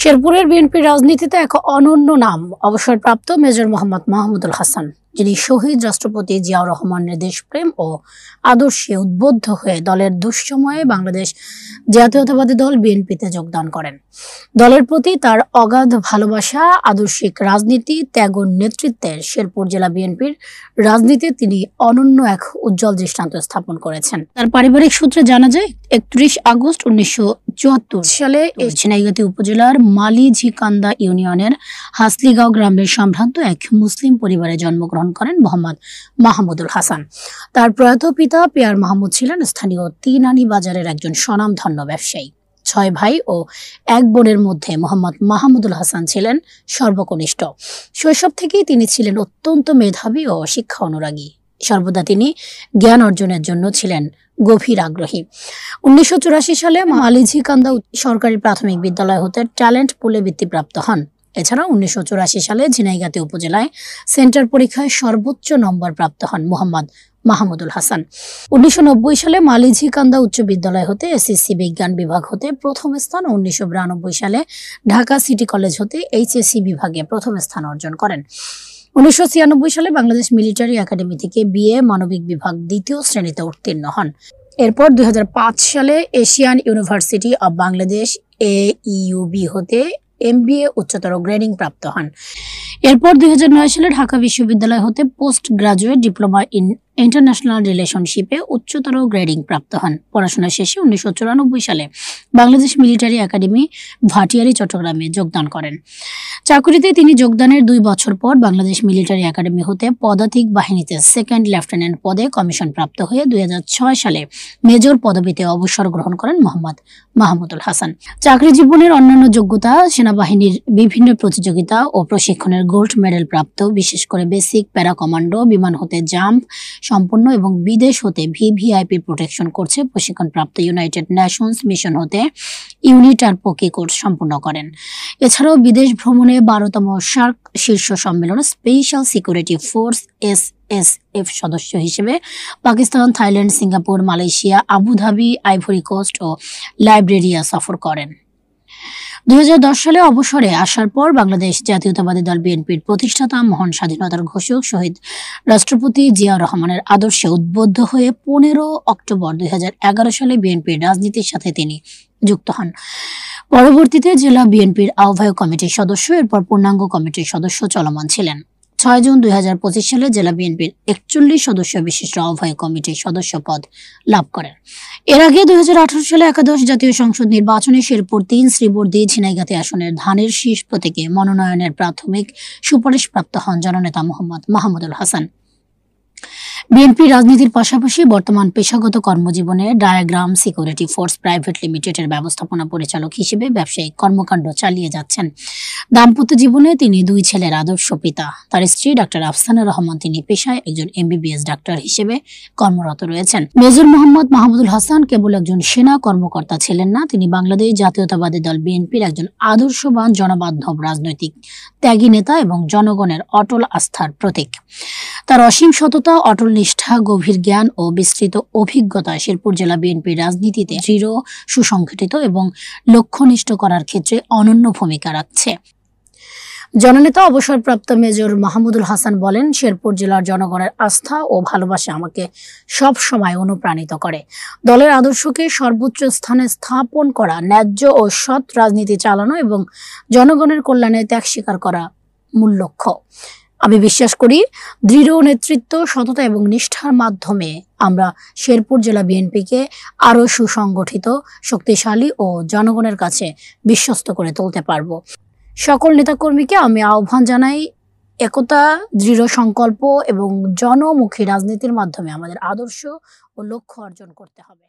শেরপুরের বিএনপির রাজনীতিতে এক অনন্য নাম অবসরপ্রাপ্ত মেজর মোহাম্মদ মাহমুদুল হাসান, যিনি শহীদ রাষ্ট্রপতি জিয়াউর রহমানের দেশপ্রেম ও আদর্শে উদ্বুদ্ধ হয়ে দলের দুঃসময়ে বাংলাদেশ জাতীয়তাবাদী দল বিএনপিতে যোগদান করেন। দলের প্রতি তার অগাধ ভালোবাসা, আদর্শিক রাজনীতি, ত্যাগ ও নেতৃত্বের শেরপুর জেলা বিএনপির রাজনীতিতে তিনি অনন্য এক উজ্জ্বল দৃষ্টান্ত স্থাপন করেছেন। তার পারিবারিক সূত্রে জানা যায়, 31 আগস্ট 1974 সালে ঝিনাইগাতি উপজেলার মালিঝিকান্দা ইউনিয়নের হাসলিগাঁও গ্রামের সম্ভ্রান্ত এক মুসলিম পরিবারে জন্মগ্রহণ করেন মোহাম্মদ মাহমুদুল হাসান। তার প্রয়াত পিতা পিয়ার মাহমুদ ছিলেন স্থানীয় তিনানি বাজারের একজন স্বনামধন্য ব্যবসায়ী। 6 ভাই ও 1 বোনের মধ্যে মোহাম্মদ মাহমুদুল হাসান ছিলেন সর্বকনিষ্ঠ। শৈশব থেকেই তিনি ছিলেন অত্যন্ত মেধাবী ও শিক্ষা অনুরাগী। সর্বদা তিনি জ্ঞান অর্জনের জন্য ছিলেন গভীর আগ্রহী। 1984 সালে মালিঝিকান্দা সরকারি প্রাথমিক বিদ্যালয় হতে ট্যালেন্ট পুলে বৃত্তিপ্রাপ্ত হন। এছাড়া 1984 সালে ঝিনাইগাতি উপজেলায় সেন্টার পরীক্ষায় সর্বোচ্চ নম্বর প্রাপ্ত হন মোহাম্মদ মাহমুদুল হাসান। 1990 সালে মালিঝিকান্দা উচ্চ বিদ্যালয় হতে এসএসসি বিজ্ঞান বিভাগ হতে প্রথম স্থান ও 1992 সালে ঢাকা সিটি কলেজ হতে এইচএসসি বিভাগে প্রথম স্থান অর্জন করেন। 1996 সালে বাংলাদেশ মিলিটারি একাডেমি থেকে বিএ মানবিক বিভাগ 2য় শ্রেণীতে উত্তীর্ণ হন। এরপর 2005 সালে Asian university of Bangladesh AEUB হতে MBA উচ্চতর গ্রেডিং প্রাপ্ত হন। এরপর 2009 সালে ঢাকা বিশ্ববিদ্যালয় হতে post graduate diploma in international রিলেশনশিপে উচ্চতর গ্রেডিং প্রাপ্ত হন। পড়াশোনা শেষে 1994 সালে বাংলাদেশ মিলিটারি একাডেমি ভাটিয়ারি চট্টগ্রামে যোগদান করেন। চাকুরিতে তিনি যোগদানের 2 বছর পর বাংলাদেশ মিলিটারি একাডেমি হতে পদাতিক বাহিনীতে সেকেন্ড লেফটেন্যান্ট পদে কমিশন প্রাপ্ত হয়ে 2006 সালে মেজর পদবিতে অবসর গ্রহণ করেন মোহাম্মদ মাহমুদুল হাসান। চাকরি জীবনের অন্যান্য যোগ্যতা: সেনাবাহিনীর বিভিন্ন প্রতিযোগিতা ও প্রশিক্ষণের গোল্ড মেডেল প্রাপ্ত, বিশেষ করে বেসিক, প্যারা কমান্ডো, বিমান হতে জাম্প সম্পন্ন এবং বিদেশ হতে ভিভিআইপি প্রোটেকশন করছে প্রশিক্ষণপ্রাপ্ত ইউনাইটেড নেশনস মিশন হতে ইউনিট আর পকি কোর্স সম্পন্ন করেন। এছাড়াও বিদেশ ভ্রমণে 12তম সার্ক শীর্ষ সম্মেলনে স্পেশাল সিকিউরিটি ফোর্স SSF সদস্য হিসেবে Pakistan, Thailand, Singapore, Malaysia, Abu Dhabi, Ivory Coast ও লাইবেরিয়া সফর করেন। 2010 সালে অবসরে আসার পর বাংলাদেশ জাতীয়তাবাদী দল বিএনপির প্রতিষ্ঠাতা, মহান স্বাধীনতার ঘোষক শহীদ রাষ্ট্রপতি জিয়াউর রহমানের আদর্শে উদ্বুদ্ধ হয়ে 15 অক্টোবর 2011 সালে বিএনপির রাজনীতির সাথে তিনি যুক্ত হন। পরবর্তীতে জেলা বিএনপির আহ্বায়ক কমিটির সদস্য, এরপর পূর্ণাঙ্গ কমিটির সদস্য চলমান ছিলেন। 6 জুন 2025 সালে জেলা বিএনপির 41 সদস্য বিশিষ্ট আহ্বায়ক কমিটির সদস্য পদ লাভ করেন। এর আগে 2018 সালে একাদশ জাতীয় সংসদ নির্বাচনে শেরপুর 3 শ্রীবর্দী ঝিনাইগাতি আসনের ধানের শীষ প্রতীকে মনোনয়নের প্রাথমিক সুপারিশপ্রাপ্ত হন জননেতা মোহাম্মদ মাহমুদুল হাসান। বিএনপি রাজনীতির পাশাপাশি বর্তমান পেশাগত কর্মজীবনে ডায়াগ্রাম সিকিউরিটি ফোর্স প্রাইভেট লিমিটেডের ব্যবস্থাপনা পরিচালক হিসেবে ব্যবসায়িক কর্মকাণ্ড চালিয়ে যাচ্ছেন। দাম্পত্য জীবনে তিনি 2 ছেলের আদর্শ পিতা। তার স্ত্রী ডাক্তার আফসানা রহমান, তিনি পেশায় একজন MBBS ডাক্তার হিসেবে কর্মরত রয়েছেন। মেজর মোহাম্মদ মাহমুদুল হাসান কেবল একজন সেনা কর্মকর্তা ছিলেন না, তিনি বাংলাদেশ জাতীয়তাবাদী দল বিএনপির একজন আদর্শবান, জনবান্ধব রাজনৈতিক ত্যাগী নেতা এবং জনগণের অটল আস্থার প্রতীক। তার অসীম সততা, অটল নিষ্ঠা, গভীর জ্ঞান ও বিস্তৃত অভিজ্ঞতা শেরপুর জেলা বিএনপির রাজনীতিতে দৃঢ়, সুসংগঠিত এবং লক্ষ্যনিষ্ঠ করার ক্ষেত্রে অনন্য ভূমিকা রাখছে। জননেতা অবসরপ্রাপ্ত মেজর মাহমুদুল হাসান বলেন, শেরপুর জেলার জনগণের আস্থা ও ভালোবাসা আমাকে সব সময় অনুপ্রাণিত করে। দলের আদর্শকে সর্বোচ্চ স্থানে স্থাপন করা, ন্যায্য ও সৎ রাজনীতি চালানো এবং জনগণের কল্যাণে ত্যাগ স্বীকার করা মূল লক্ষ্য। আমি বিশ্বাস করি, দৃঢ় নেতৃত্ব, সততা এবং নিষ্ঠার মাধ্যমে আমরা শেরপুর জেলা বিএনপিকে আরও সুসংগঠিত, শক্তিশালী ও জনগণের কাছে বিশ্বস্ত করে তুলতে পারব। সকল নেতাকর্মীকে আমি আহ্বান জানাই, একতা, দৃঢ় সংকল্প এবং জনমুখী রাজনীতির মাধ্যমে আমাদের আদর্শ ও লক্ষ্য অর্জন করতে হবে।